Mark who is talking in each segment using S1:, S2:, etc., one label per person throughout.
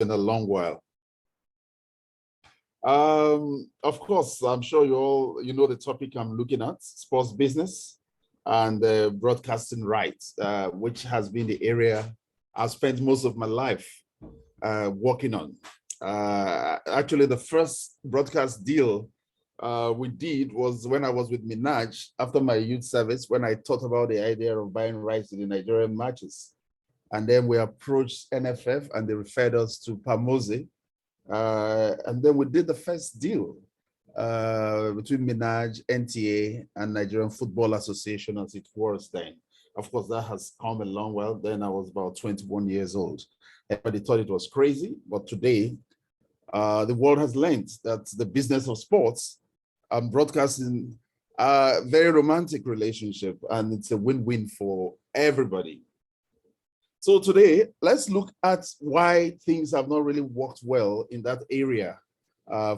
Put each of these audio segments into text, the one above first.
S1: in a long while. Of course, I'm sure you know the topic I'm looking at: sports business and broadcasting rights, which has been the area I've spent most of my life working on. Actually, the first broadcast deal we did was when I was with Minaj after my youth service, when I thought about the idea of buying rights to the Nigerian matches. And then we approached NFF and they referred us to Pamoze. And then we did the first deal between Minaj, NTA, and Nigerian Football Association as it was then. Of course, that has come a long way. Then I was about 21 years old. Everybody thought it was crazy, but today, the world has learned that the business of sports and broadcasting are a very romantic relationship, and it's a win-win for everybody. So today, let's look at why things have not really worked well in that area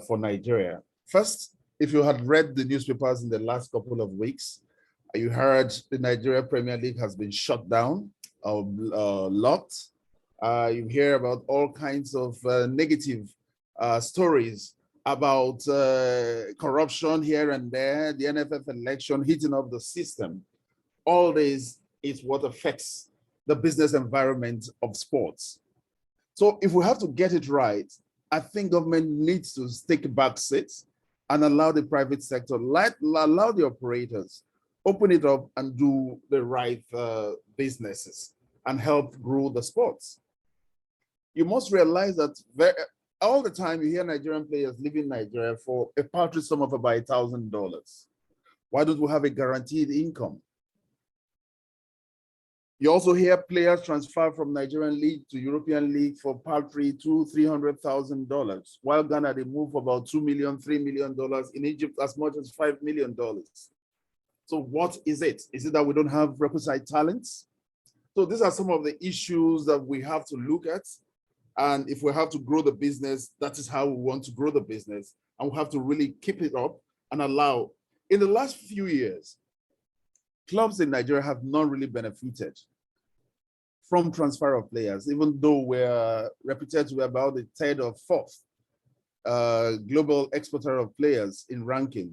S1: for Nigeria. First, if you had read the newspapers in the last couple of weeks, you heard the Nigeria Premier League has been shut down or locked. You hear about all kinds of negative stories about corruption here and there, the NFF election hitting up the system. All this is what affects the business environment of sports. So if we have to get it right, I think government needs to take a back seat and allow the private sector, allow the operators, open it up and do the right businesses and help grow the sports. You must realize that all the time you hear Nigerian players leaving Nigeria for a paltry sum of about $1,000. Why don't we have a guaranteed income? You also hear players transfer from Nigerian league to European league for paltry $200,000-300,000, while Ghana they move for about $2 million, $3 million, in Egypt as much as $5 million. So what is it? Is it that we don't have requisite talents? So these are some of the issues that we have to look at. And if we have to grow the business, that is how we want to grow the business. And we have to really keep it up and allow. In the last few years, clubs in Nigeria have not really benefited from transfer of players, even though we're reputed to be about the third or fourth global exporter of players in ranking.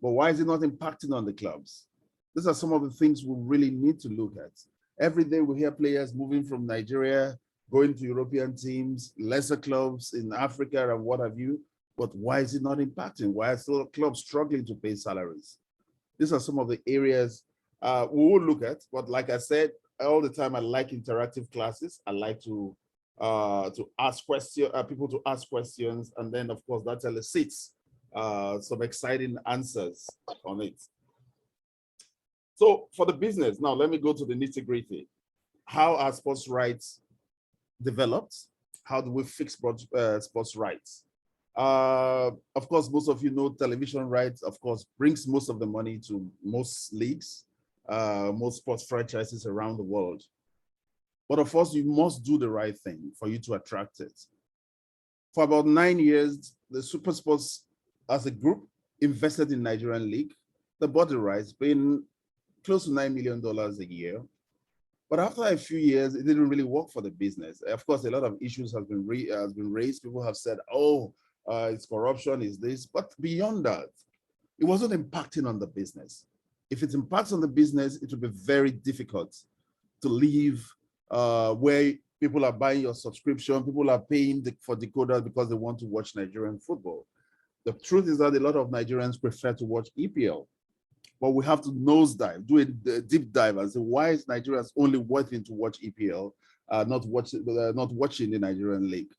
S1: But why is it not impacting on the clubs? These are some of the things we really need to look at. Every day we hear players moving from Nigeria, going to European teams, lesser clubs in Africa and what have you. But why is it not impacting? Why are still clubs struggling to pay salaries? These are some of the areas we will look at. But like I said, all the time I like interactive classes. I like to ask questions, people to ask questions, and then of course that elicits some exciting answers on it. So for the business, now let me go to the nitty-gritty. How are sports rights developed? How do we fix sports rights? Of course, most of you know television rights, of course, brings most of the money to most leagues, most sports franchises around the world. But of course, you must do the right thing for you to attract it. For about 9 years, the Super Sports as a group invested in Nigerian League. The body rights paying close to $9 million a year. But after a few years, it didn't really work for the business. Of course, a lot of issues have been raised. People have said, oh, it's corruption, is this. But beyond that, it wasn't impacting on the business. If it impacts on the business, it will be very difficult to leave where people are buying your subscription, people are paying for decoders because they want to watch Nigerian football. The truth is that a lot of Nigerians prefer to watch EPL. But we have to nosedive, do a deep dive and say, why is Nigerians only wanting to watch EPL, not watching the Nigerian league?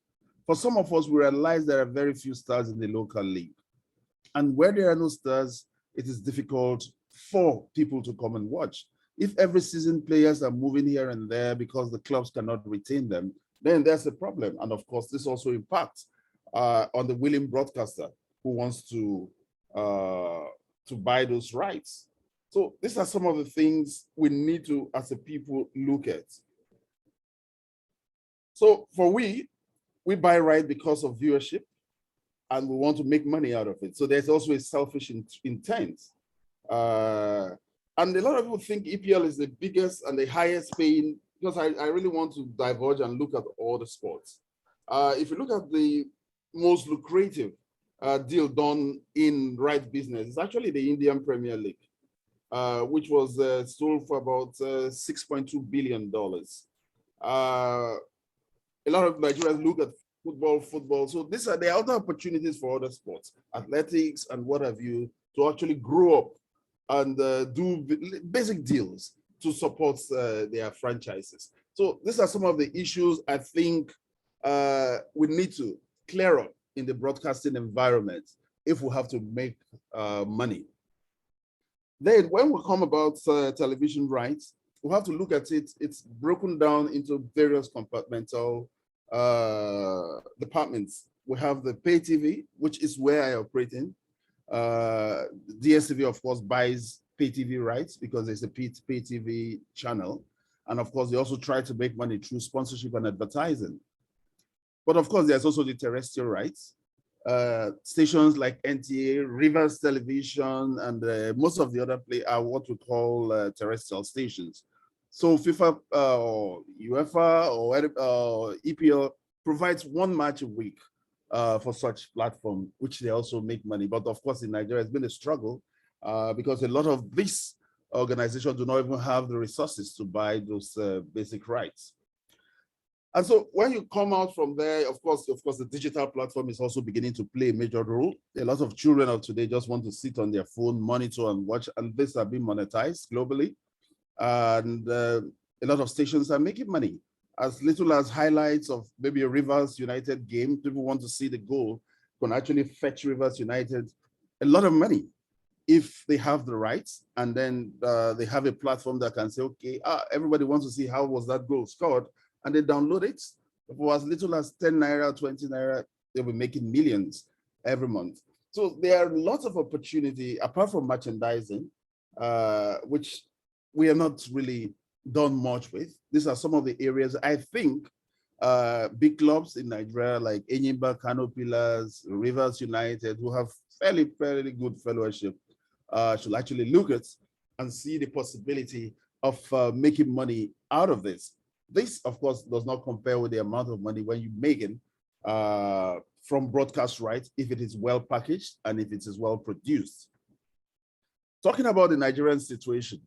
S1: For some of us, we realize there are very few stars in the local league. And where there are no stars, it is difficult for people to come and watch. If every season players are moving here and there because the clubs cannot retain them, then there's a problem. And of course, this also impacts on the willing broadcaster who wants to buy those rights. So these are some of the things we need to, as a people, look at. So for we buy right because of viewership and we want to make money out of it. So there's also a selfish intent. And a lot of people think EPL is the biggest and the highest paying, because I really want to diverge and look at all the sports. If you look at the most lucrative deal done in right business, it's actually the Indian Premier League, which was sold for about $6.2 billion. A lot of Nigerians look at football. So these are the other opportunities for other sports, athletics and what have you, to actually grow up and do basic deals to support their franchises. So these are some of the issues I think we need to clear up in the broadcasting environment if we have to make money. Then when we come about television rights, we have to look at it. It's broken down into various compartmental departments. We have the pay TV, which is where I operate in. DSTV, of course, buys pay TV rights because there's a pay TV channel. And of course, they also try to make money through sponsorship and advertising. But of course, there's also the terrestrial rights. Stations like NTA, Rivers Television, and most of the other are what we call terrestrial stations. So FIFA, UEFA, or EPL provides one match a week for such platform, which they also make money. But of course, in Nigeria, it's been a struggle because a lot of these organizations do not even have the resources to buy those basic rights. And so when you come out from there, of course, the digital platform is also beginning to play a major role. A lot of children of today just want to sit on their phone, monitor and watch, and this are being monetized globally. And a lot of stations are making money. As little as highlights of maybe a Rivers United game, people want to see the goal, can actually fetch Rivers United a lot of money if they have the rights, and then they have a platform that can say, okay, everybody wants to see how was that goal scored, and they download it. For as little as 10 naira, 20 naira, they'll be making millions every month. So there are lots of opportunity apart from merchandising, which we have not really done much with. These are some of the areas I think big clubs in Nigeria like Enyimba, Kano Pillars, Rivers United, who have fairly good fellowship, should actually look at and see the possibility of making money out of this. This, of course, does not compare with the amount of money when you make it from broadcast rights if it is well packaged and if it is well produced. Talking about the Nigerian situation,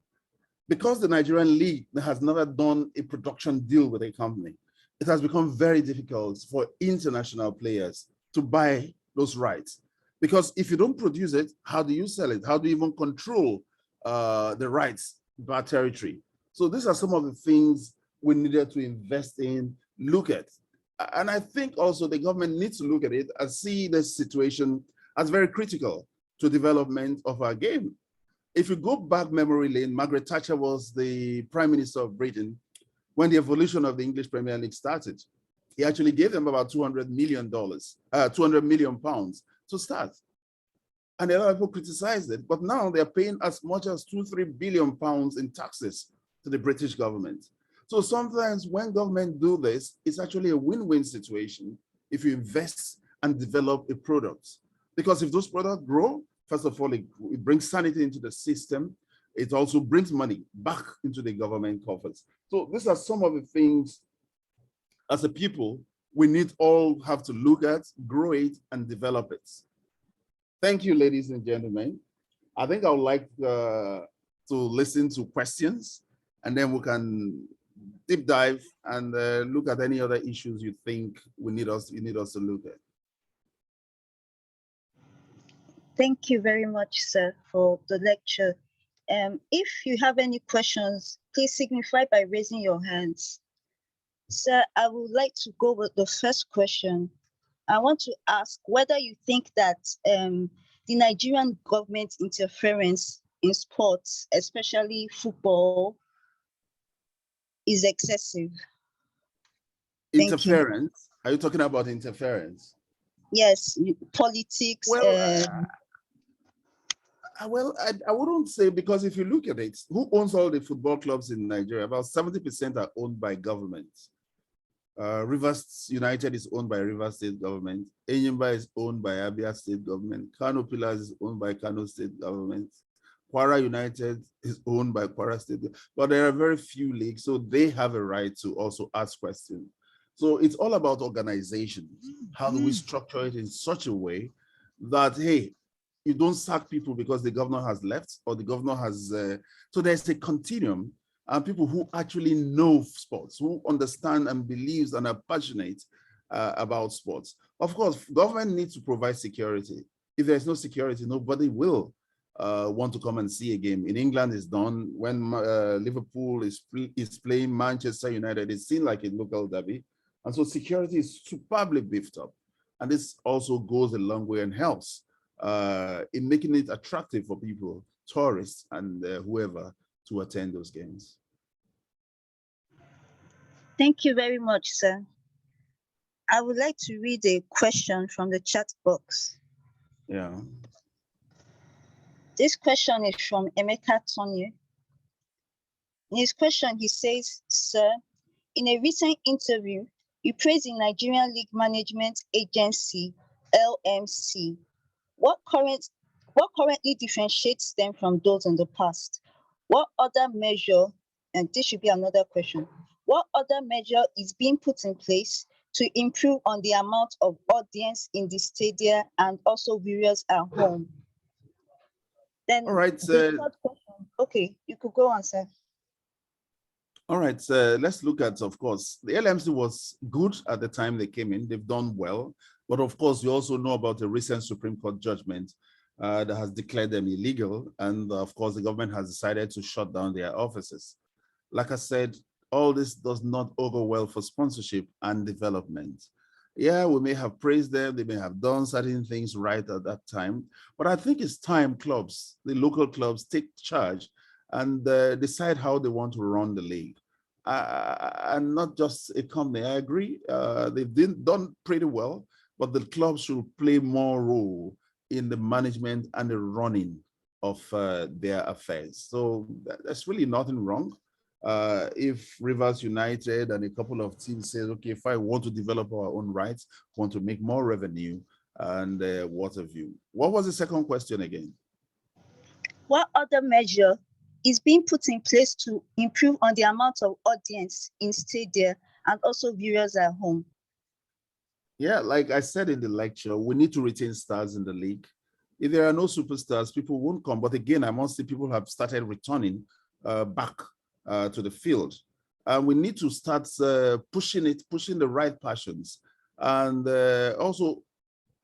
S1: because the Nigerian League has never done a production deal with a company, it has become very difficult for international players to buy those rights. Because if you don't produce it, how do you sell it? How do you even control the rights by territory? So these are some of the things we needed to invest in, look at. And I think also the government needs to look at it and see this situation as very critical to development of our game. If you go back memory lane, Margaret Thatcher was the Prime Minister of Britain when the evolution of the English Premier League started. He actually gave them about $200 million to start. And a lot of people criticized it, but now they're paying as much as £2-3 billion in taxes to the British government. So sometimes when government do this, it's actually a win-win situation if you invest and develop a product. Because if those products grow, first of all, it brings sanity into the system. It also brings money back into the government coffers. So these are some of the things as a people we need all have to look at, grow it, and develop it. Thank you, ladies and gentlemen. I think I would like to listen to questions, and then we can deep dive and look at any other issues you think you need us to look at.
S2: Thank you very much, sir, for the lecture. If you have any questions, please signify by raising your hands. Sir, I would like to go with the first question. I want to ask whether you think that the Nigerian government interference in sports, especially football, is excessive.
S1: Interference? Are you talking about interference?
S2: Yes, politics.
S1: Well, I wouldn't say, because if you look at it, who owns all the football clubs in Nigeria? About 70% are owned by government. Rivers United is owned by Rivers State government. Enyimba is owned by Abia State government. Kano Pillars is owned by Kano State government. Kwara United is owned by Kwara State. But there are very few leagues, so they have a right to also ask questions. So it's all about organization. How do we structure it in such a way that, hey, you don't sack people because the governor has left or the governor has, so there's a continuum, and people who actually know sports, who understand and believes and are passionate about sports. Of course, government needs to provide security. If there's no security, nobody will want to come and see a game. In England, it's done. When Liverpool is playing Manchester United, it's seen like a local derby. And so security is superbly beefed up. And this also goes a long way and helps in making it attractive for people, tourists and whoever, to attend those games.
S2: Thank you very much, sir. I would like to read a question from the chat box.
S1: Yeah.
S2: This question is from Emeka Tonye. In his question, he says, sir, in a recent interview, you praised the Nigerian League Management Agency, LMC. What currently differentiates them from those in the past? What other measure, and this should be another question, what other measure is being put in place to improve on the amount of audience in the stadium and also viewers at home? Then
S1: all right,
S2: the third question. Okay, you could go on, sir.
S1: All right, so let's look at, of course, the LMC was good at the time they came in. They've done well. But of course, you also know about the recent Supreme Court judgment that has declared them illegal. And of course, the government has decided to shut down their offices. Like I said, all this does not augur well for sponsorship and development. Yeah, we may have praised them. They may have done certain things right at that time. But I think it's time clubs, the local clubs, take charge and decide how they want to run the league. And not just a company. I agree, they've done pretty well, but the clubs should play more role in the management and the running of their affairs. So that's really nothing wrong. If Rivers United and a couple of teams say, okay, if I want to develop our own rights, want to make more revenue, and what have you. What was the second question again?
S2: What other measure is being put in place to improve on the amount of audience in stadium and also viewers at home?
S1: Yeah, like I said in the lecture, we need to retain stars in the league. If there are no superstars, people won't come. But again, I must say people have started returning back to the field. And we need to start pushing the right passions. And also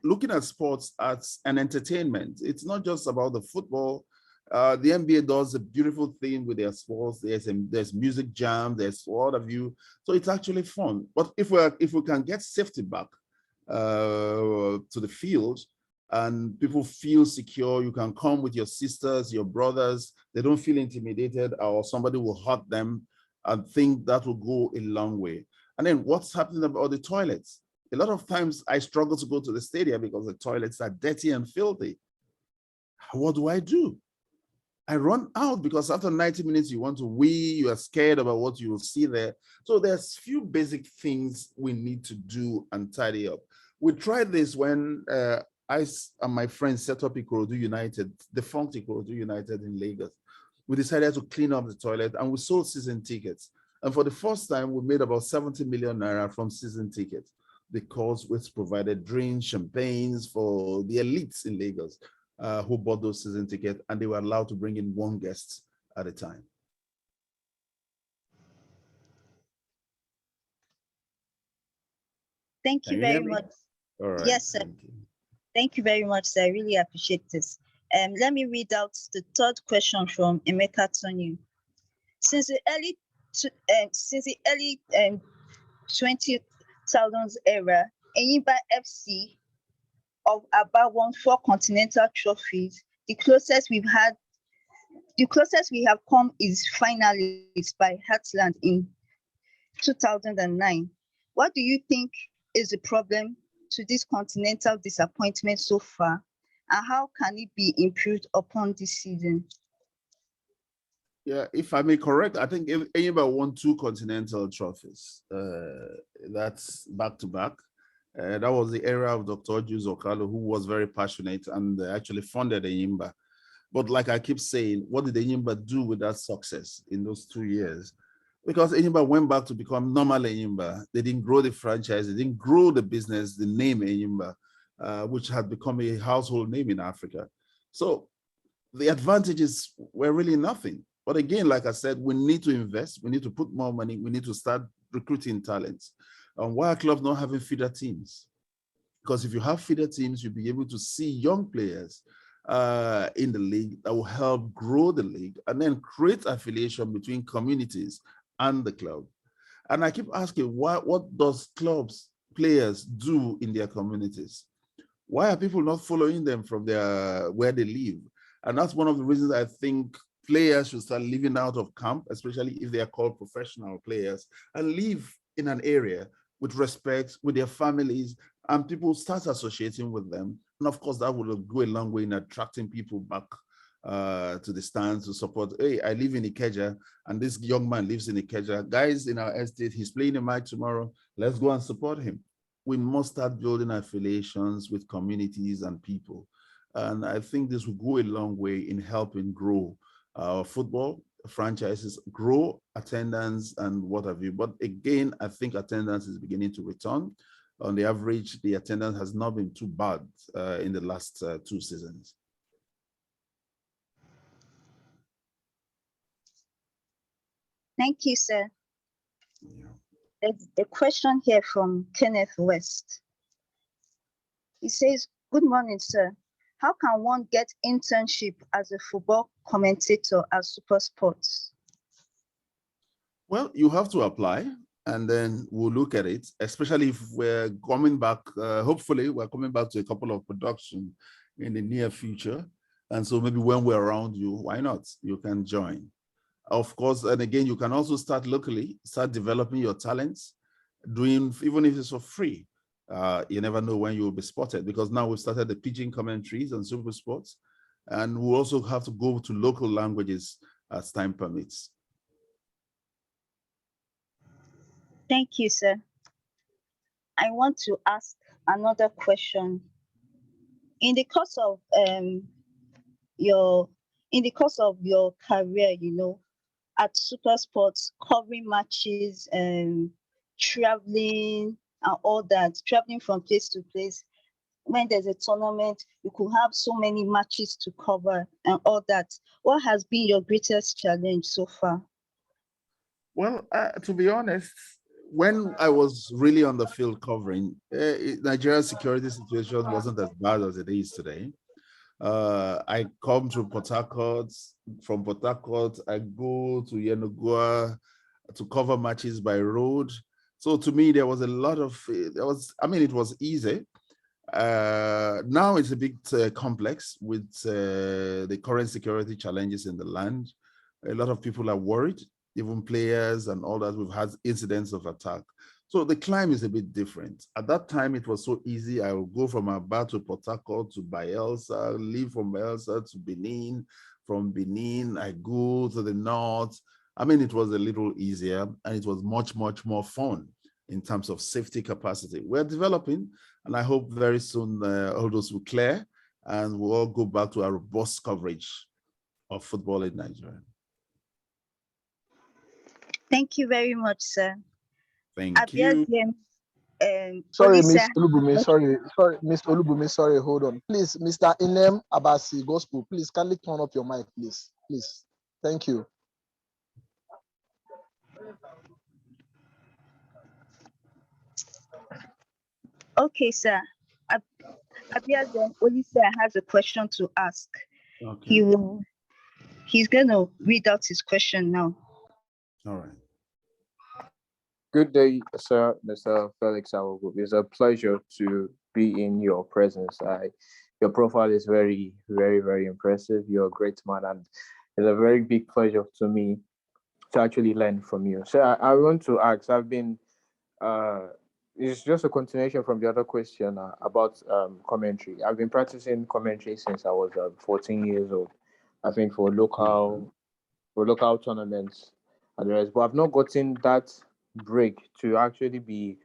S1: looking at sports as an entertainment. It's not just about the football. The NBA does a beautiful thing with their sports. There's music jam, there's what have you. So it's actually fun. But if we can get safety back to the field and people feel secure, you can come with your sisters, your brothers, they don't feel intimidated or somebody will hurt them, I think that will go a long way. And then what's happening about the toilets? A lot of times I struggle to go to the stadium because the toilets are dirty and filthy. What do? I run out because after 90 minutes, you want to wee, you are scared about what you will see there. So there's few basic things we need to do and tidy up. We tried this when I and my friends set up Ikorodu United, defunct Ikorodu United in Lagos. We decided to clean up the toilet and we sold season tickets. And for the first time, we made about 70 million naira from season tickets because we provided drinks, champagnes for the elites in Lagos. Who bought those season tickets, and they were allowed to bring in one guest at a time.
S2: Thank you very much.
S1: All right.
S2: Yes, sir. Thank you very much, sir. I really appreciate this. Let me read out the third question from Emeka Tonyu. Since the early 2000s era, Enyimba FC of about won 4 continental trophies. The closest we have come is finalists by Heartland in 2009. What do you think is the problem to this continental disappointment so far, and how can it be improved upon this season?
S1: Yeah, if I may correct, I think Enyimba won 2 continental trophies. That's back to back. That was the era of Dr. Oju Okalo, who was very passionate and actually funded Enyimba. But like I keep saying, what did Enyimba do with that success in those 2 years? because Enyimba went back to become normal Enyimba. They didn't grow the franchise, they didn't grow the business, the name Enyimba, which had become a household name in Africa. So the advantages were really nothing. But again, like I said, we need to invest, we need to put more money, we need to start recruiting talents. Why are clubs not having feeder teams? Because if you have feeder teams, you'll be able to see young players in the league that will help grow the league and then create affiliation between communities and the club. And I keep asking, what does clubs, players do in their communities? Why are people not following them from where they live? And that's one of the reasons I think players should start living out of camp, especially if they are called professional players, and live in an area with respect, with their families, and people start associating with them. And of course, that will go a long way in attracting people back to the stands to support. Hey, I live in Ikeja, and this young man lives in Ikeja. Guys in our estate, he's playing a match tomorrow. Let's go and support him. We must start building affiliations with communities and people. And I think this will go a long way in helping grow our football franchises, grow attendance and what have you. But again, I think attendance is beginning to return. On the average, the attendance has not been too bad in the last 2 seasons.
S2: Thank you, sir.
S1: Yeah.
S2: There's a question here from Kenneth West. He says, good morning, sir. How can one get internship as a football commentator at Super Sports?
S1: Well, you have to apply and then we'll look at it, especially if we're coming back, hopefully we're coming back to a couple of production in the near future. And so maybe when we're around you, why not? You can join. Of course, and again, you can also start locally, start developing your talents, doing, even if it's for free. You never know when you will be spotted, because now we've started the pidgin commentaries on Super Sports, and we'll also have to go to local languages as time permits.
S2: Thank you, sir. I want to ask another question. In the course of your career, at Super Sports, covering matches, traveling and all that, traveling from place to place. When there's a tournament, you could have so many matches to cover and all that. What has been your greatest challenge so far?
S1: Well, to be honest, when I was really on the field covering, Nigeria's security situation wasn't as bad as it is today. I come to Port Harcourt. From Port Harcourt, I go to Yenagoa to cover matches by road. So to me, there was a lot of, it was easy. Now it's a bit complex with the current security challenges in the land. A lot of people are worried, even players and all that. We've had incidents of attack. So the climb is a bit different. At that time, it was so easy. I would go from Aba to Port Harcourt to Bayelsa, leave from Bayelsa to Benin. From Benin, I go to the north. It was a little easier and it was much, much more fun in terms of safety capacity. We're developing, and I hope very soon all those will clear and we'll all go back to our robust coverage of football in Nigeria.
S2: Thank you very much, sir.
S1: Thank you.
S3: Sorry, Miss Olubumi. Sorry, Miss Olubumi. Sorry, hold on, please, Mr. Inem Abasi Gospel. Please, kindly turn up your mic, please. Thank you.
S2: Okay, sir. Abiazem Olisa has a question to ask.
S1: Okay.
S2: He's going to read out his question now.
S1: All right.
S4: Good day, sir, Mr. Felix Awogu. It's a pleasure to be in your presence. Your profile is very, very, very impressive. You're a great man, and it's a very big pleasure to me to actually learn from you. So I want to ask, it's just a continuation from the other question about commentary. I've been practicing commentary since I was 14 years old, I think for local tournaments and the rest, but I've not gotten that break to actually be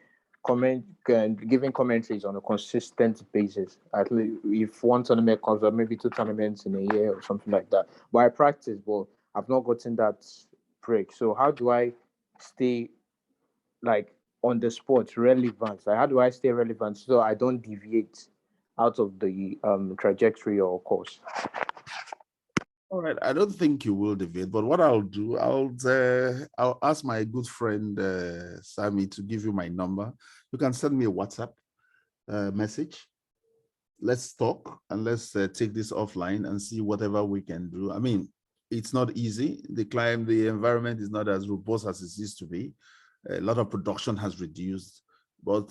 S4: giving commentaries on a consistent basis. At least if one tournament comes up, maybe 2 tournaments in a year or something like that. But I practice, but I've not gotten that break. So how do I stay like on the sport relevant? Like, how do I stay relevant so I don't deviate out of the trajectory or course?
S1: All right, I don't think you will deviate, but what I'll do, I'll ask my good friend Sammy to give you my number. You can send me a WhatsApp message. Let's talk and let's take this offline and see whatever we can do. I mean, it's not easy. The environment is not as robust as it used to be. A lot of production has reduced, but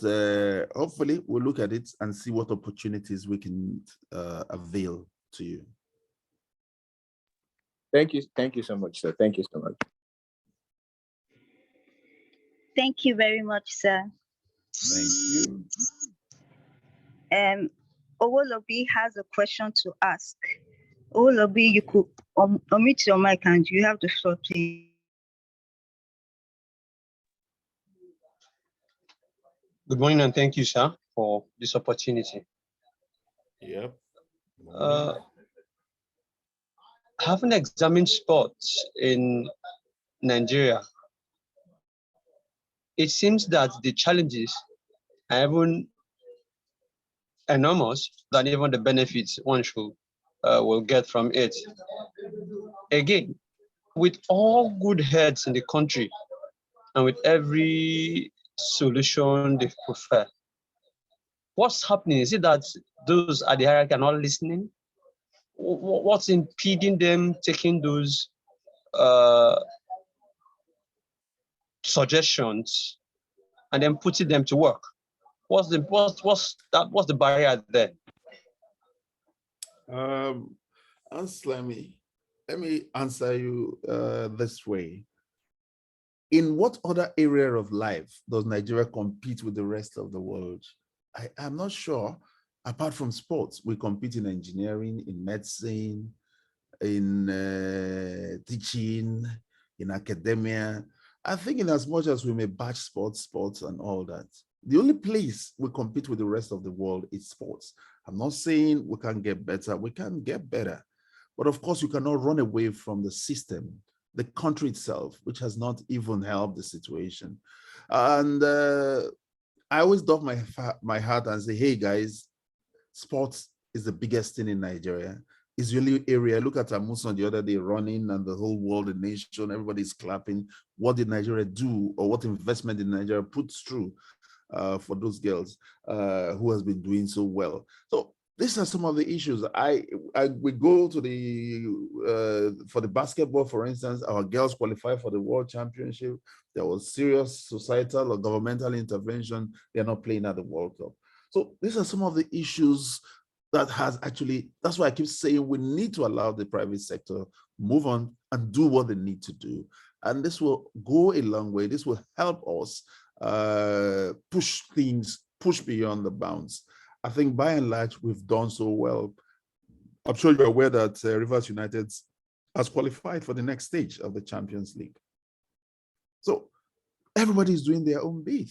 S1: hopefully we'll look at it and see what opportunities we can avail to you.
S4: Thank you so much, sir. Thank you so much.
S2: Thank you very much, sir.
S1: Thank you.
S2: Owolobi has a question to ask. Owolobi, you could unmute your mic and you have the floor, please.
S5: Good morning and thank you, sir, for this opportunity.
S1: Yep.
S5: Having examined sports in Nigeria, it seems that the challenges are even enormous than even the benefits one should will get from it. Again, with all good heads in the country and with every solution they prefer, what's happening? Is it that those at the hierarchy are not listening? What's impeding them taking those suggestions and then putting them to work? What's the barrier there?
S1: Let me answer you this way. In what other area of life does Nigeria compete with the rest of the world? I'm not sure. Apart from sports, we compete in engineering, in medicine, in teaching, in academia. I think in as much as we may batch sports and all that, the only place we compete with the rest of the world is sports. I'm not saying we can't get better. We can get better. But of course, you cannot run away from the system, the country itself, which has not even helped the situation. And I always doff my heart and say, hey, guys, sports is the biggest thing in Nigeria. Israeli area, look at Amuson the other day running and the whole world, the nation, everybody's clapping. What did Nigeria do, or what investment did Nigeria put through for those girls who has been doing so well? So these are some of the issues. We go to for the basketball, for instance, our girls qualify for the World Championship. There was serious societal or governmental intervention. They're not playing at the World Cup. So these are some of the issues that has actually, that's why I keep saying we need to allow the private sector move on and do what they need to do. And this will go a long way. This will help us push beyond the bounds. I think by and large, we've done so well. I'm sure you're aware that Rivers United has qualified for the next stage of the Champions League. So everybody's doing their own bit.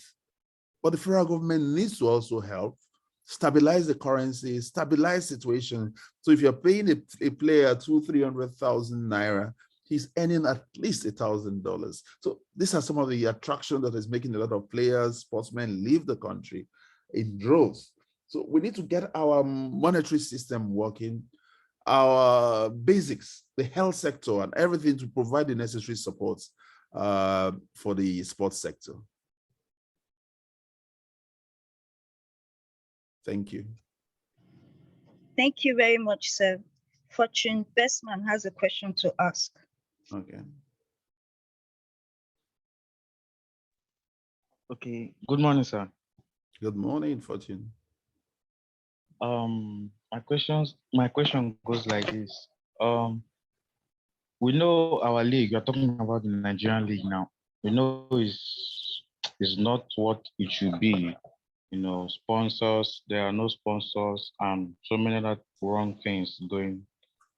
S1: But the federal government needs to also help stabilize the currency, stabilize situation. So if you're paying a player 200,000-300,000 naira, he's earning at least $1,000. So these are some of the attractions that is making a lot of players, sportsmen leave the country in droves. So we need to get our monetary system working, our basics, the health sector and everything to provide the necessary support for the sports sector. Thank you.
S2: Thank you very much, sir. Fortune Bestman has a question to ask.
S1: Okay.
S6: Okay. Good morning, sir.
S1: Good morning, Fortune.
S6: My question goes like this. We know our league, you're talking about the Nigerian league now. We know is not what it should be. You know, sponsors, there are no sponsors and so many other wrong things going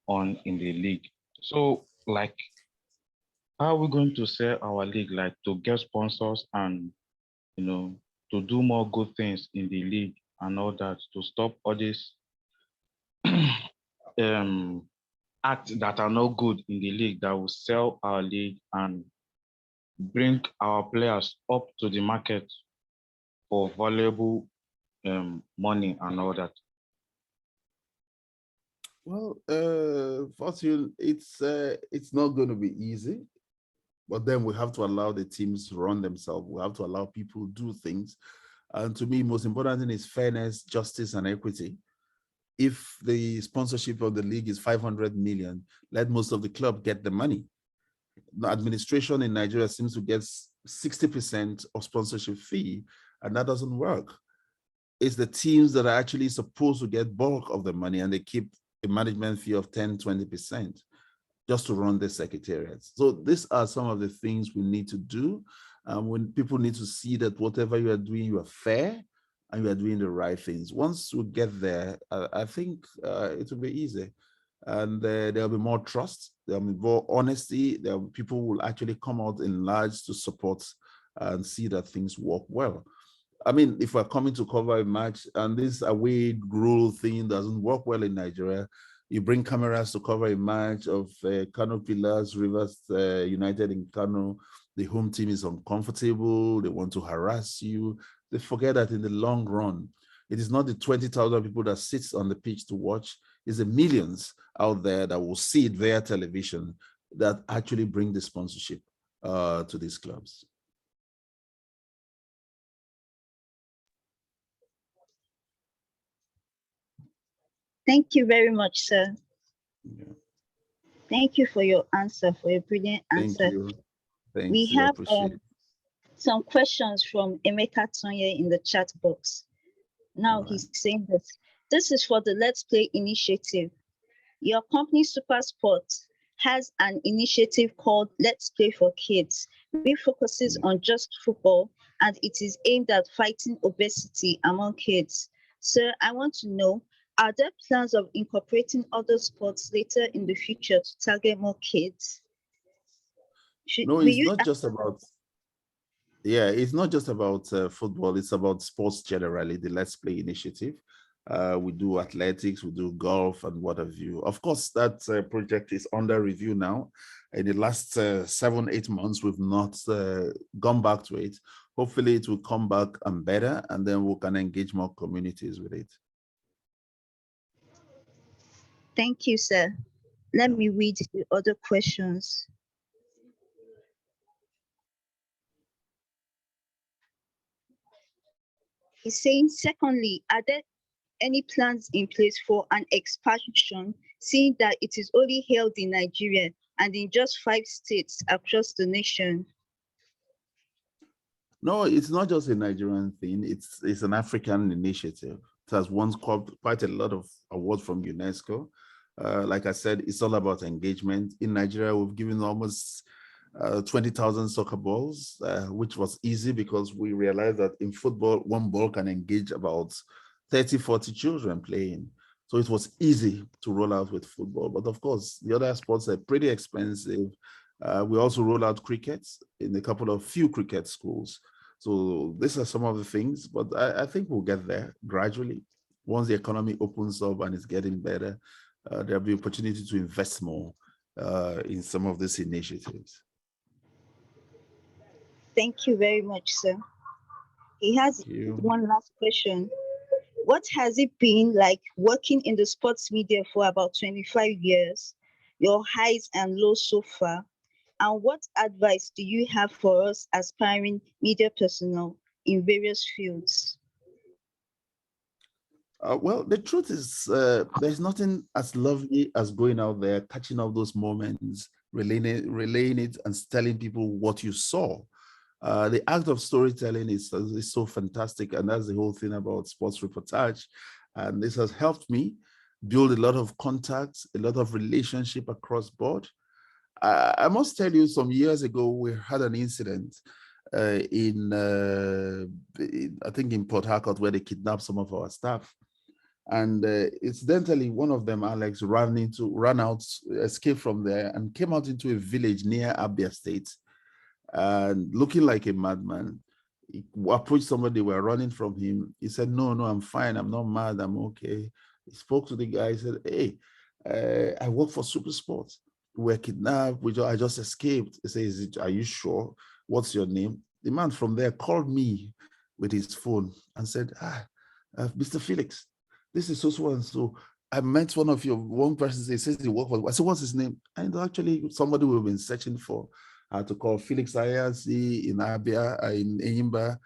S6: on in the league. So like, how are we going to sell our league, like to get sponsors and, you know, to do more good things in the league and all that, to stop all these acts that are not good in the league that will sell our league and bring our players up to the market for valuable money and all that?
S1: Well, Fortune, it's not going to be easy, but then we have to allow the teams to run themselves. We have to allow people do things. And to me, most important thing is fairness, justice, and equity. If the sponsorship of the league is 500 million, let most of the club get the money. The administration in Nigeria seems to get 60% of sponsorship fee, and that doesn't work. It's the teams that are actually supposed to get bulk of the money, and they keep a management fee of 10, 20% just to run the secretariats. So these are some of the things we need to do. When people need to see that whatever you are doing, you are fair and you are doing the right things. Once we get there, I think it will be easy. And there'll be more trust, there'll be more honesty, people will actually come out in large to support and see that things work well. I mean, if we're coming to cover a match and this away rule thing doesn't work well in Nigeria, you bring cameras to cover a match of Kano Pillars, Rivers United in Kano, the home team is uncomfortable, they want to harass you. They forget that in the long run, it is not the 20,000 people that sits on the pitch to watch, it's the millions out there that will see it via television that actually bring the sponsorship to these clubs.
S2: Thank you very much, sir.
S1: Yeah.
S2: Thank you for your answer, for your brilliant answer.
S1: Thank you. Thanks.
S2: We have
S1: appreciate it.
S2: some questions from Emeka Tonye in the chat box. Now he's saying this. This is for the Let's Play initiative. Your company SuperSport has an initiative called Let's Play for Kids, which focuses on just football, and it is aimed at fighting obesity among kids. Sir, I want to know, are there plans of incorporating other sports later in the future to target more kids?
S1: No, it's not just about, it's not just about football, it's about sports generally, the Let's Play initiative. We do athletics, we do golf and what have you. Of course, that project is under review now. In the last 7-8 months, we've not gone back to it. Hopefully it will come back and better, and then we can engage more communities with it.
S2: Thank you, sir. Let me read the other questions. He's saying, secondly, are there any plans in place for an expansion, seeing that it is only held in Nigeria and in just 5 states across the nation?
S1: No, it's not just a Nigerian thing. It's an African initiative. It has won quite a lot of awards from UNESCO. Like I said, it's all about engagement. In Nigeria, we've given almost 20,000 soccer balls, which was easy because we realized that in football, one ball can engage about 30, 40 children playing. So it was easy to roll out with football. But of course, the other sports are pretty expensive. We also roll out cricket in a few cricket schools. So these are some of the things, but I think we'll get there gradually. Once the economy opens up and it's getting better, there'll be opportunity to invest more in some of these initiatives.
S2: Thank you very much, sir. He has one last question. What has it been like working in the sports media for about 25 years? Your highs and lows so far? And what advice do you have for us aspiring media personnel in various fields?
S1: Well, the truth is there's nothing as lovely as going out there, catching up those moments, relaying it and telling people what you saw. The act of storytelling is so fantastic, and that's the whole thing about sports reportage. And this has helped me build a lot of contacts, a lot of relationship across board. I must tell you, some years ago, we had an incident I think in Port Harcourt, where they kidnapped some of our staff. And incidentally, one of them, Alex, ran out, escaped from there and came out into a village near Abia State. And looking like a madman, he approached somebody, they were running from him. He said, no, I'm fine. I'm not mad. I'm okay. He spoke to the guy. He said, hey, I work for SuperSport. We were kidnapped. I just escaped. He says, are you sure? what's your name? The man from there called me with his phone and said, Mr. Felix, this is so and so. I met one person, he says he worked for, I said, what's his name? And actually somebody we've been searching for to call Felix Ayasi in Abia, in Eyimba.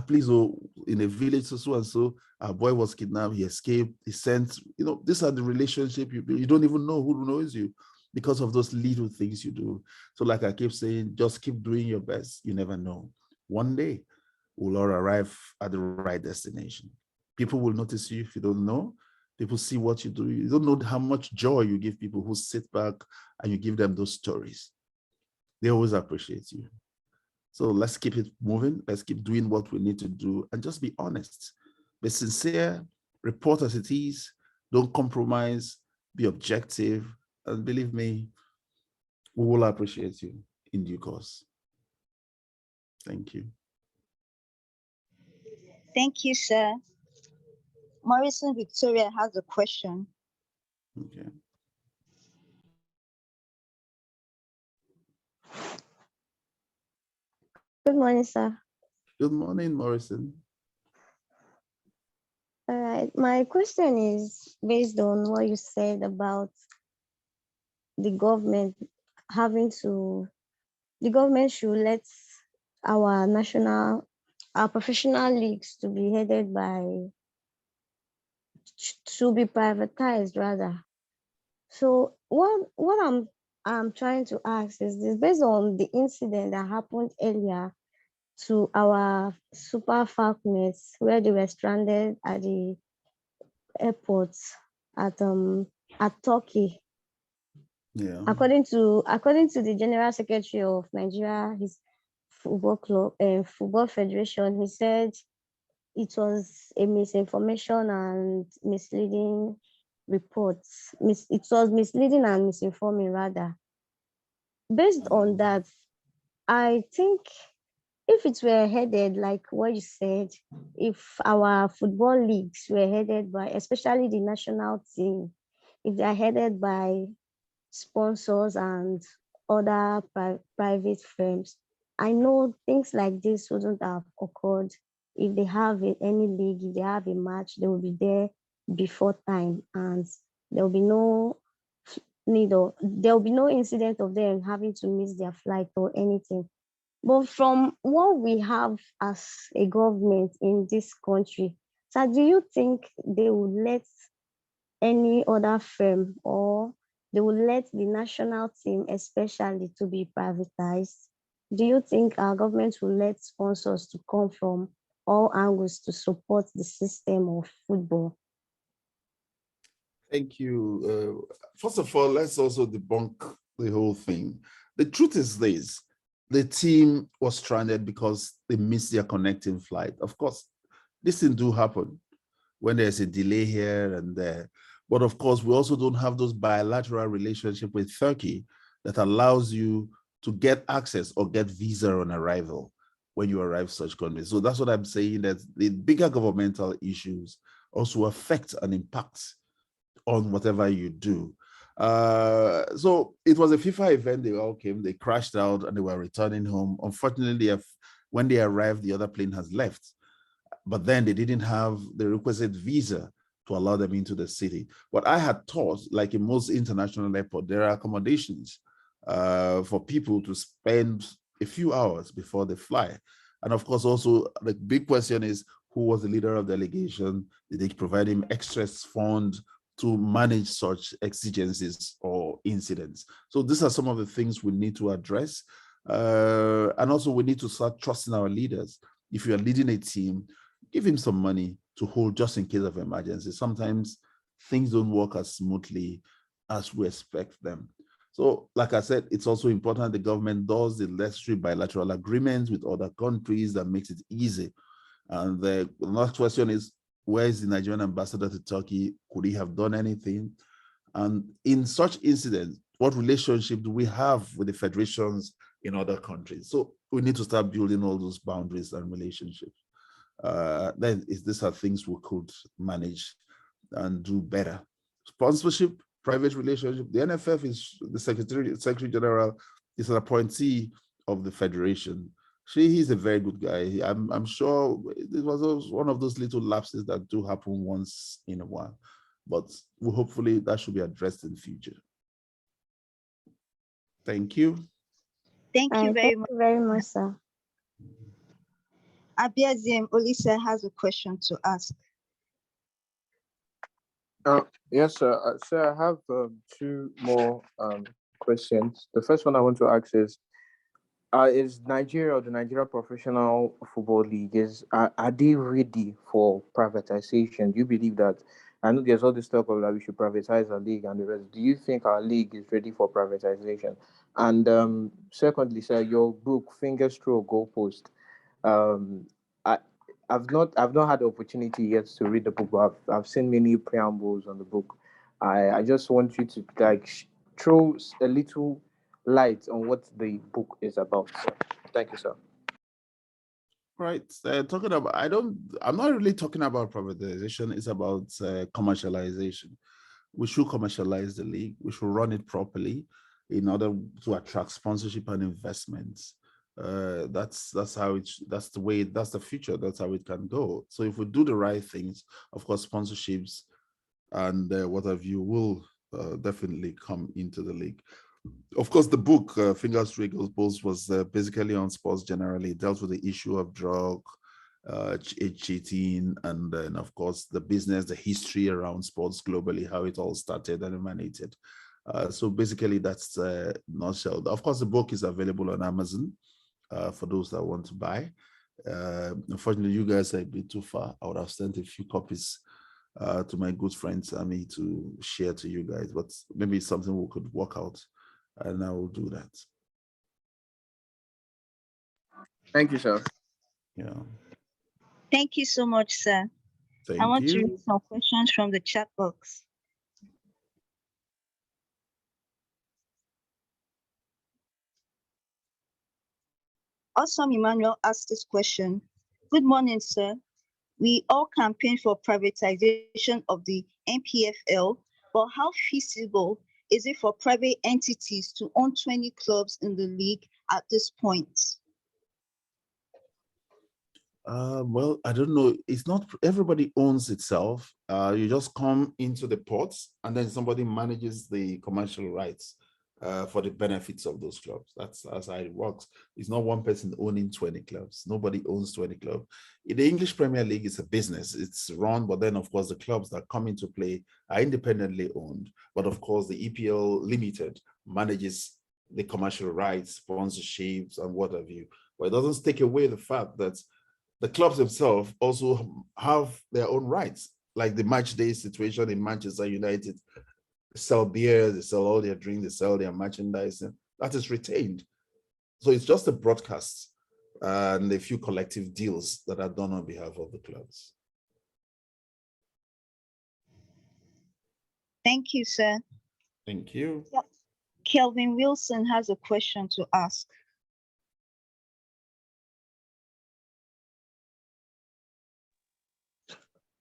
S1: Please, in a village, so and so, a boy was kidnapped, he escaped, he sent, these are the relationship you don't even know who knows you because of those little things you do. So like I keep saying, just keep doing your best. You never know. One day, we'll all arrive at the right destination. People will notice you if you don't know. People see what you do. You don't know how much joy you give people who sit back and you give them those stories. They always appreciate you. So let's keep it moving. Let's keep doing what we need to do and just be honest. Be sincere, report as it is, don't compromise, be objective, and believe me, we will appreciate you in due course. Thank you.
S2: Thank you, sir. Morrison Victoria has a question.
S1: Okay.
S7: Good morning, sir.
S1: Good morning, Morrison.
S7: All right. My question is based on what you said about the government the government should let our professional leagues to be headed to be privatized rather. So what I'm trying to ask is this: based on the incident that happened earlier to our Super Falconets, where they were stranded at the airport at Turkey.
S1: Yeah.
S7: According to the General Secretary of Nigeria, his football club and football federation, he said it was a misinformation and misleading reports. It was misleading and misinforming rather. Based on that, I think if it were headed like what you said, if our football leagues were headed by, especially the national team, if they are headed by sponsors and other private firms, I know things like this wouldn't have occurred. If they have any league, if they have a match, they will be there before time, and there will be no incident of them having to miss their flight or anything. But from what we have as a government in this country, so do you think they would let any other firm, or they would let the national team especially to be privatized? Do you think our government will let sponsors to come from all angles to support the system of football?
S1: Thank you. First of all, let's also debunk the whole thing. The truth is this: the team was stranded because they missed their connecting flight. Of course, this thing do happen when there's a delay here and there. But of course, we also don't have those bilateral relationship with Turkey that allows you to get access or get visa on arrival when you arrive such countries. So that's what I'm saying, that the bigger governmental issues also affect and impact on whatever you do. So it was a FIFA event. They all came, they crashed out and they were returning home. Unfortunately, when they arrived, the other plane has left. But then they didn't have the requisite visa to allow them into the city. What I had thought, like in most international airports, there are accommodations for people to spend a few hours before they fly. And of course, also the big question is, who was the leader of the delegation? Did they provide him extra funds to manage such exigencies or incidents? So these are some of the things we need to address. And also we need to start trusting our leaders. If you are leading a team, give him some money to hold just in case of emergency. Sometimes things don't work as smoothly as we expect them. So like I said, it's also important the government does the necessary bilateral agreements with other countries that makes it easy. And the next question is, where is the Nigerian ambassador to Turkey? Could he have done anything? And in such incidents, what relationship do we have with the federations in other countries? So we need to start building all those boundaries and relationships. Then these are things we could manage and do better. Sponsorship, private relationship. The NFF is the Secretary General is an appointee of the federation. He's a very good guy. I'm sure it was one of those little lapses that do happen once in a while, but hopefully that should be addressed in the future. Thank you.
S2: Thank you very much.
S7: Thank you very much, sir.
S2: Abiazim Olisa has a question to ask.
S4: Yes, sir. Sir, I have two more questions. The first one I want to ask is Nigeria or the Nigeria Professional Football League, are they ready for privatization? Do you believe that? I know there's all this talk of that we should privatize our league and the rest. Do you think our league is ready for privatization? And secondly, sir, your book, Fingers Through a Goalpost, I've not had the opportunity yet to read the book, but I've seen many preambles on the book. I just want you to throw a little light on what the book is about, sir. Thank you, sir.
S1: Right. Talking about, I'm not really talking about privatization. It's about commercialization. We should commercialize the league. We should run it properly in order to attract sponsorship and investments. That's the future. That's how it can go. So if we do the right things, of course, sponsorships and what have you will definitely come into the league. Of course, the book, Fingers Through a Goalpost, was basically on sports generally. It dealt with the issue of drug, cheating, and then, of course, the business, the history around sports globally, how it all started and emanated. So basically, that's nutshell. Of course, the book is available on Amazon for those that want to buy. Unfortunately, you guys are a bit too far. I would have sent a few copies to my good friends, Ami, to share to you guys, but maybe it's something we could work out, and I will do that.
S4: Thank you, sir.
S1: Yeah.
S2: Thank you so much, sir.
S1: Thank
S2: I want
S1: you.
S2: to read some questions from the chat box. Awesome Emmanuel asked this question. Good morning, sir. We all campaign for privatization of the NPFL, but how feasible is it for private entities to own 20 clubs in the league at this point?
S1: Well, I don't know. It's not everybody owns itself. You just come into the ports and then somebody manages the commercial rights for the benefits of those clubs. That's how it works. It's not one person owning 20 clubs. Nobody owns 20 clubs. In the English Premier League, it's a business. It's run, but then, of course, the clubs that come into play are independently owned. But, of course, the EPL Limited manages the commercial rights, sponsorships, and what have you. But it doesn't take away the fact that the clubs themselves also have their own rights, like the match day situation in Manchester United. They sell beer, they sell all their drinks, they sell their merchandise, and that is retained. So it's just a broadcast and a few collective deals that are done on behalf of the clubs.
S2: Thank you, sir.
S1: Thank you.
S2: Yep. Kelvin Wilson has a question to ask.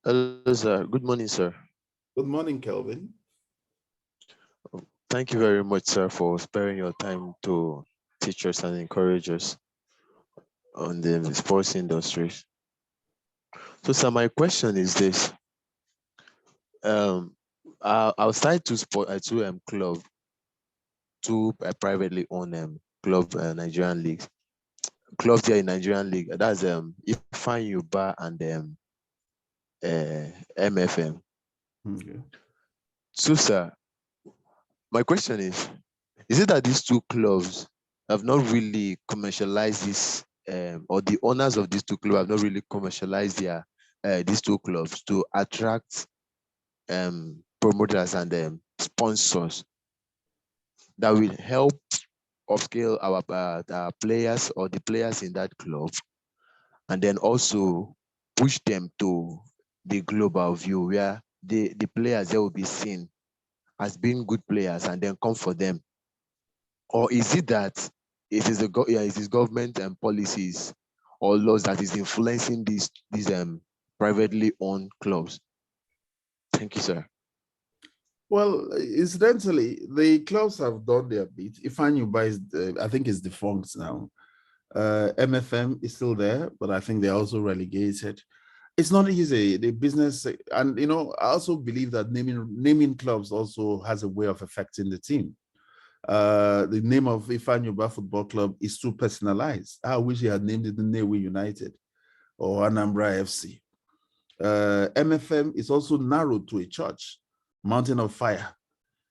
S8: Hello, sir. Good morning, sir.
S1: Good morning, Kelvin.
S8: Thank you very much, sir, for sparing your time to teach us and encourage us on the sports industry. So, sir, my question is this. Outside two club, two privately owned club Nigerian leagues, clubs here in Nigerian league. That's Ifeanyi and MFM.
S1: Okay.
S8: So, sir, my question is it that these two clubs have not really commercialized this, or the owners of these two clubs have not really commercialized their these two clubs to attract promoters and sponsors that will help upscale our players or the players in that club, and then also push them to the global view where the players there will be seen as being good players and then come for them? Or is it that it is government and policies or laws that is influencing these privately owned clubs? Thank you, sir.
S1: Well, incidentally, the clubs have done their bit. Ifeanyi is, I think, is defunct now. MFM is still there, but I think they're also relegated. It's not easy. The business, and I also believe that naming clubs also has a way of affecting the team. The name of Ifeanyi Football Club is too personalized. I wish he had named it the Nnewi United or Anambra FC. MFM is also narrowed to a church, Mountain of Fire.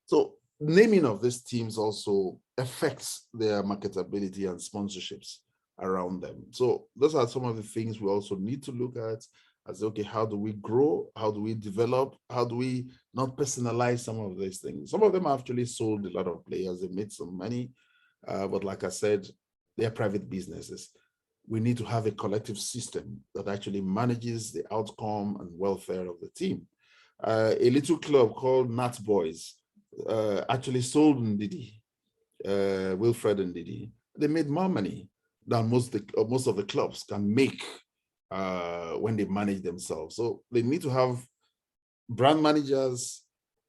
S1: So naming of these teams also affects their marketability and sponsorships around them. So those are some of the things we also need to look at as, okay, how do we grow? How do we develop? How do we not personalize some of these things? Some of them actually sold a lot of players. They made some money, but like I said, they're private businesses. We need to have a collective system that actually manages the outcome and welfare of the team. A little club called Nat Boys actually sold Ndidi, Wilfred and Ndidi. They made more money than most of the clubs can make when they manage themselves. So they need to have brand managers,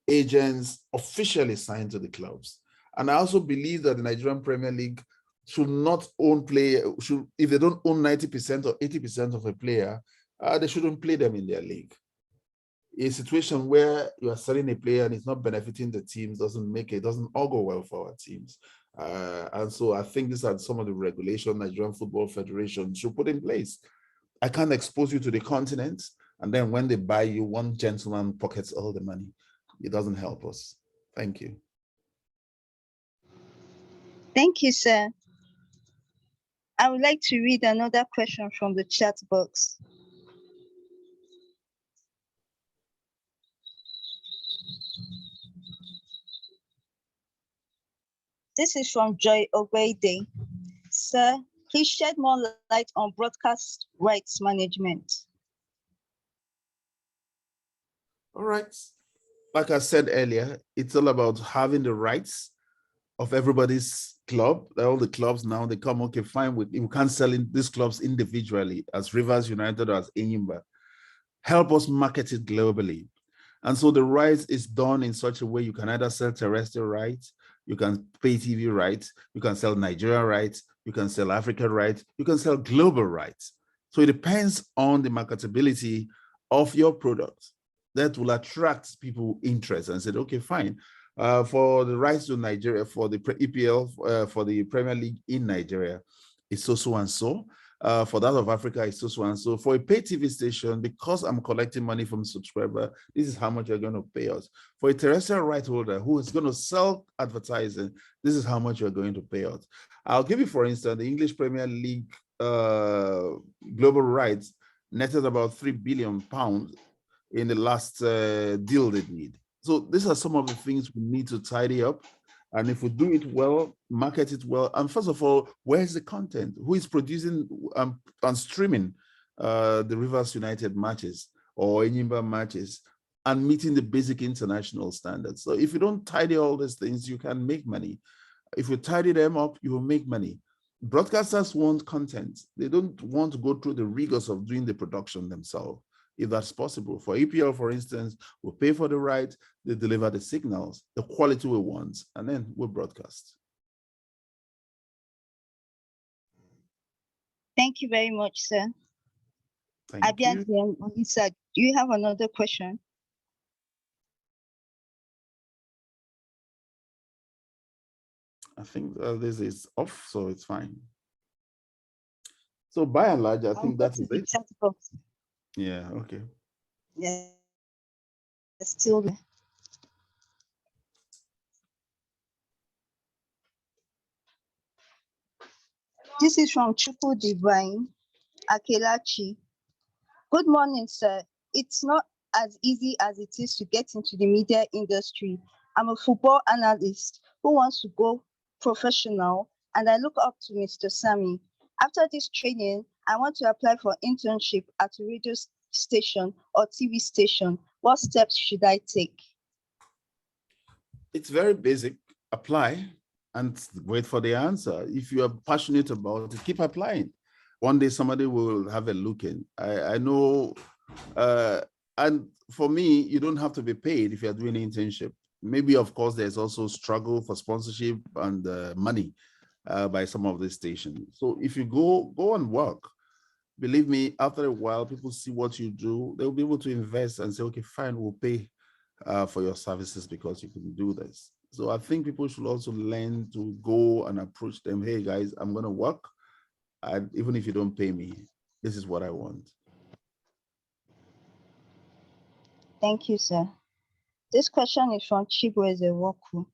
S1: agents officially signed to the clubs. And I also believe that the Nigerian Premier League should not own if they don't own 90% or 80% of a player, they shouldn't play them in their league. A situation where you are selling a player and it's not benefiting the teams doesn't all go well for our teams. And so I think these are some of the regulations Nigerian Football Federation should put in place. I can't expose you to the continent, and then when they buy you, one gentleman pockets all the money. It doesn't help us. Thank you.
S2: Thank you, sir. I would like to read another question from the chat box. This is from Joy Ogwede. Sir, please shed more light on broadcast rights management.
S1: All right. Like I said earlier, it's all about having the rights of everybody's club. All the clubs now, they come, okay, fine, we can't sell in these clubs individually as Rivers United or as Enyimba. Help us market it globally. And so the rights is done in such a way you can either sell terrestrial rights, you can pay TV rights, you can sell Nigeria rights, you can sell Africa rights, you can sell global rights. So it depends on the marketability of your product that will attract people interest and say, okay, fine. For the rights to Nigeria, for the EPL, for the Premier League in Nigeria, it's so and so. For that of Africa, it's so and so. For a pay TV station, because I'm collecting money from subscriber, this is how much you're going to pay us. For a terrestrial right holder who is going to sell advertising, this is how much you're going to pay us. I'll give you, for instance, the English Premier League global rights netted about £3 billion in the last deal they did. So these are some of the things we need to tidy up. And if we do it well, market it well, and first of all, where's the content? Who is producing and streaming the Rivers United matches or Enyimba matches and meeting the basic international standards? So if you don't tidy all these things, you can make money. If you tidy them up, you will make money. Broadcasters want content. They don't want to go through the rigors of doing the production themselves, if that's possible. For EPL, for instance, we'll pay for the right, they deliver the signals, the quality we want, and then we'll broadcast.
S2: Thank you very much, sir.
S1: Thank you.
S2: Lisa, do you have another question?
S1: I think this is off, so it's fine. So by and large, I think that is it. Yeah, okay.
S2: Yeah, still there. This is from Chupu Divine Akelachi. Good morning, sir. It's not as easy as it is to get into the media industry. I'm a football analyst who wants to go professional, and I look up to Mr. Sami. After this training, I want to apply for internship at a radio station or TV station. What steps should I take?
S1: It's very basic. Apply and wait for the answer. If you are passionate about it, keep applying. One day somebody will have a look in. I know, and for me, you don't have to be paid if you're doing an internship. Maybe, of course, there's also struggle for sponsorship and money. by some of these stations. So if you go and work, believe me, after a while, people see what you do, they'll be able to invest and say, okay, fine, we'll pay for your services because you can do this. So I think people should also learn to go and approach them. Hey guys, I'm going to work. And even if you don't pay me, this is what I want.
S2: Thank you, sir. This question is from Chibueze Woku.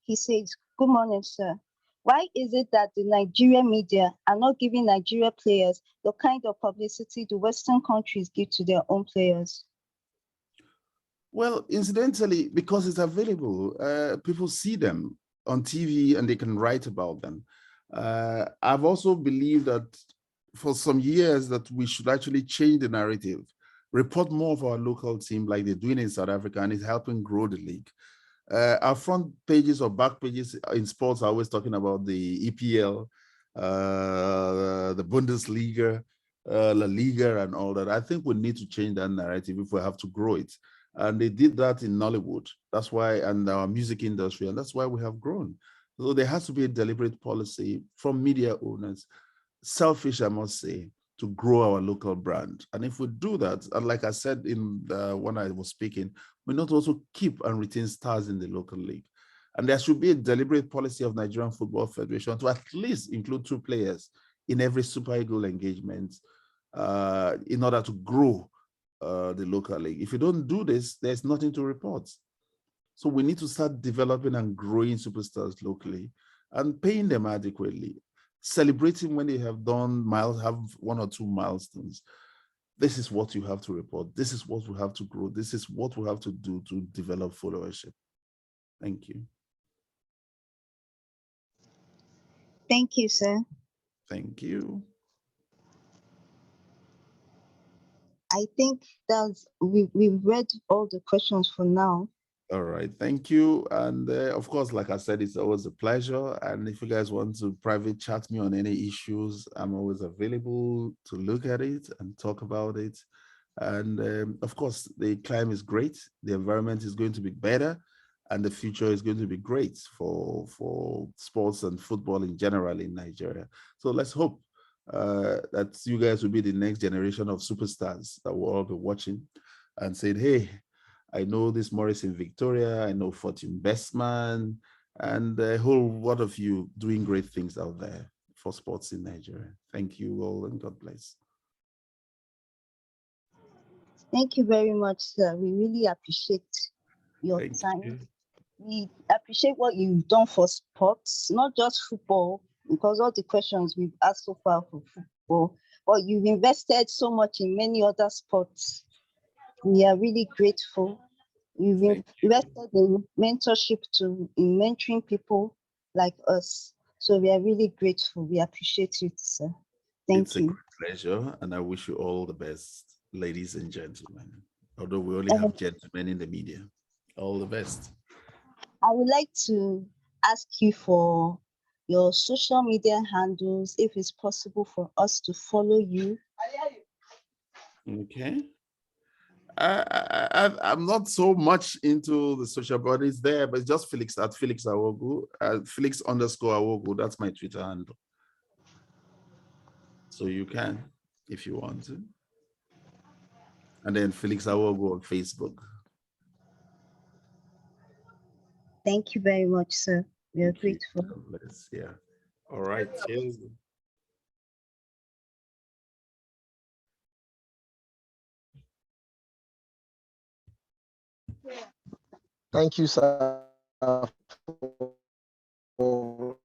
S2: He says, good morning, sir. Why is it that the Nigerian media are not giving Nigeria players the kind of publicity the Western countries give to their own players?
S1: Well, incidentally, because it's available, people see them on TV and they can write about them. I've also believed that for some years that we should actually change the narrative, report more of our local team like they're doing in South Africa, and it's helping grow the league. Our front pages or back pages in sports are always talking about the EPL, the Bundesliga, La Liga, and all that. I think we need to change that narrative if we have to grow it. And they did that in Nollywood. That's why, and our music industry, and that's why we have grown. So there has to be a deliberate policy from media owners, selfish, I must say, to grow our local brand. And if we do that, and like I said in when I was speaking, we not also keep and retain stars in the local league. And there should be a deliberate policy of Nigerian Football Federation to at least include 2 players in every Super Eagle engagement in order to grow the local league. If you don't do this, there's nothing to report. So we need to start developing and growing superstars locally and paying them adequately, celebrating when they have done have 1 or 2 milestones. This is what you have to report. This is what we have to grow. This is what we have to do to develop followership. Thank you.
S2: Thank you, sir.
S1: Thank you.
S2: I think we've read all the questions for now.
S1: All right, thank you. And of course, like I said, it's always a pleasure. And if you guys want to private chat me on any issues, I'm always available to look at it and talk about it. And of course, the climate is great. The environment is going to be better. And the future is going to be great for sports and football in general in Nigeria. So let's hope that you guys will be the next generation of superstars that will all be watching and saying, hey, I know this Morris in Victoria, I know Fortune Bestman, and a whole lot of you doing great things out there for sports in Nigeria. Thank you all and God bless.
S2: Thank you very much, sir. We really appreciate your
S1: Thank
S2: time.
S1: you.
S2: We appreciate what you've done for sports, not just football, because all the questions we've asked so far for football, but you've invested so much in many other sports. We are really grateful. You've invested in mentorship in mentoring people like us. So we are really grateful. We appreciate you, sir. Thank you.
S1: It's a great pleasure, and I wish you all the best, ladies and gentlemen. Although we only have gentlemen in the media. All the best.
S2: I would like to ask you for your social media handles, if it's possible for us to follow you.
S1: Okay. I'm not so much into the social bodies there, but it's just Felix at Felix Awogu, Felix_Awogu. That's my Twitter handle. So you can, if you want to. And then Felix Awogu on Facebook.
S2: Thank you very much, sir. We are grateful.
S1: Yeah. All right. Cheers.
S3: Thank you, sir, for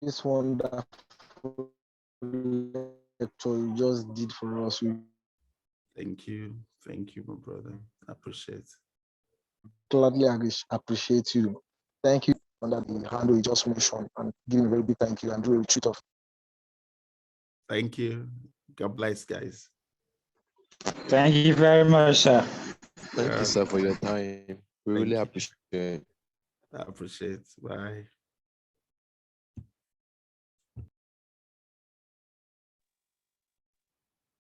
S3: this wonderful lecture you just did for us.
S1: Thank you. Thank you, my brother. I appreciate it.
S3: Gladly appreciate you. Thank you under the handle you just mentioned, and give a very big thank you and do a retreat of.
S1: Thank you. God bless, guys.
S9: Thank you very much, sir.
S8: Thank you, sir, for your time. We really appreciate it.
S1: I appreciate it. Bye.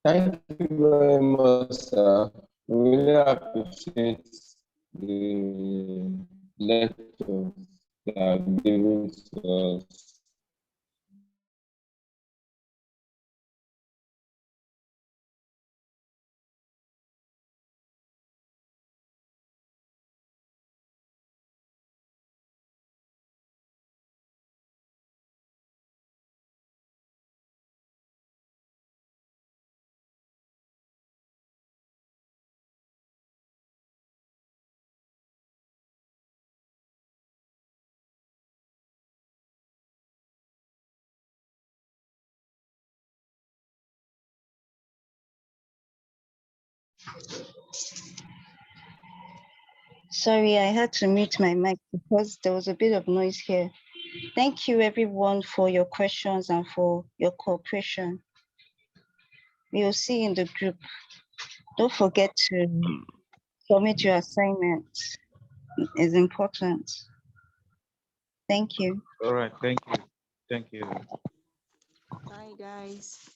S4: Thank you very much, sir. We really appreciate the
S10: lectures that are given to us.
S2: Sorry, I had to mute my mic because there was a bit of noise here. Thank you everyone for your questions and for your cooperation. We will see in the group. Don't forget to submit your assignments. It's important. Thank you.
S6: All right. Thank you. Thank you.
S11: Bye, guys.